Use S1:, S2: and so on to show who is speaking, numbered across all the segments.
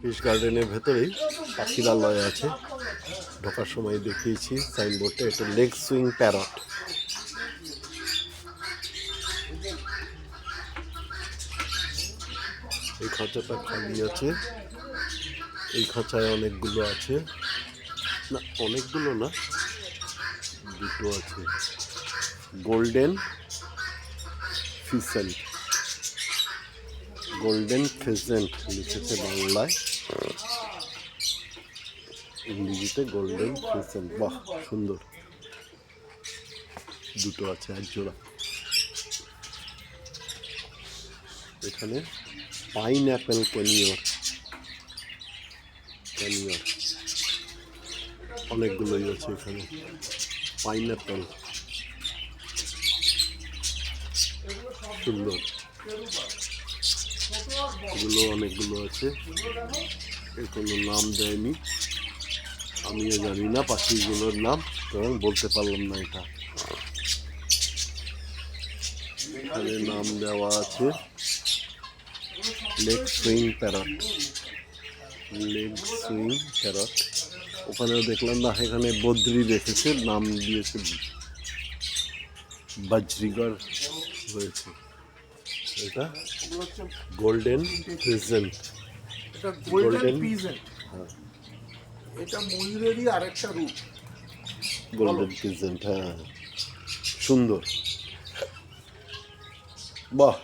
S1: Fish গার্ডেনের ভেতরেই পাখিরালয় আছে। ঢোকার সময় দেখিয়েছি সাইনবোর্ডটা, এটা লেগ সুইং প্যারট। এই খাঁচাটা খালি আছে, এই খাঁচায় অনেকগুলো আছে, না অনেকগুলো না, দুটো আছে। গোল্ডেন ফিসেন্ট, গোল্ডেন ফিসেন্ট লিখেছে বাংলায়, ইংরেজিতে গোল্ডেন ফিসেন্ট। বাহ সুন্দর, দুটো আছে, এক জোড়া। এখানে পাইনঅ্যাপেল ক্যানিয়র, ক্যানিয়র অনেকগুলোই আছে এখানে। পাইনঅ্যাপেল সুন্দর, এগুলো অনেকগুলো আছে। এর কোনো নাম দেয়নি, আমিও জানি না পাখিগুলোর নাম, কারণ বলতে পারলাম না। এটা এখানে নাম দেওয়া আছে leg swing parrot, leg swing parrot. ওখানেও দেখলাম না, এখানে বদ্রি রেখেছে, নাম দিয়েছে বাজরিগার হয়েছে। এটা গোল্ডেন ফিজেন্ট,
S2: এটা গোল্ডেন
S1: গোল্ডেন,
S2: পিজেন্ট।
S1: হ্যাঁ
S2: এটা ময়ূরেরই আরেকটা রূপ।
S1: গোল্ডেন ফিজেন্ট, হ্যাঁ সুন্দর। বাহ,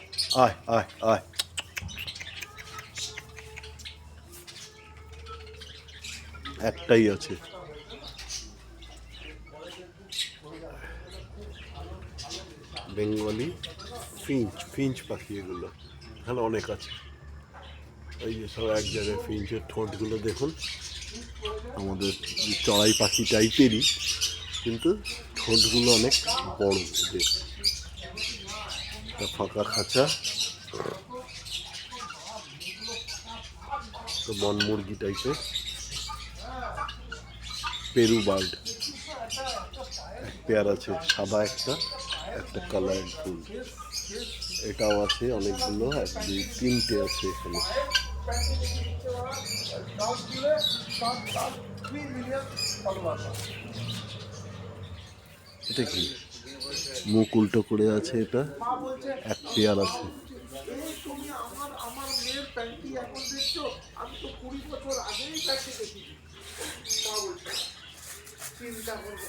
S1: আয় আয় আয়, একটাই আছে। বেঙ্গলি ফিঞ্চ, ফিঞ্চ পাখি এগুলো, এখানে অনেক আছে। এই যে সব এক জায়গায়, ফিঞ্চের ঠোঁটগুলো দেখুন, আমাদের চড়াই পাখি টাইপেরই, কিন্তু ঠোঁটগুলো অনেক বড় ওদের। একটা ফাঁকা খাঁচা, বন মুরগি টাইপের। পেরু বার্ড এক পেয়ার আছে, সাদা একটা, একটা কালার ফুল। এটাও আছে অনেকগুলো, এক দুই তিনটে আছে এখানে। এটা কি মুখ উল্টো করে আছে, এটা এক পেয়ার আছে।
S2: তুমি আমার মেয়ের প্যান্টি এখন দেখছো, আমি তো 20 বছর আগেই প্যান্টি দেখি। মা বলছে চিন্তা করবো।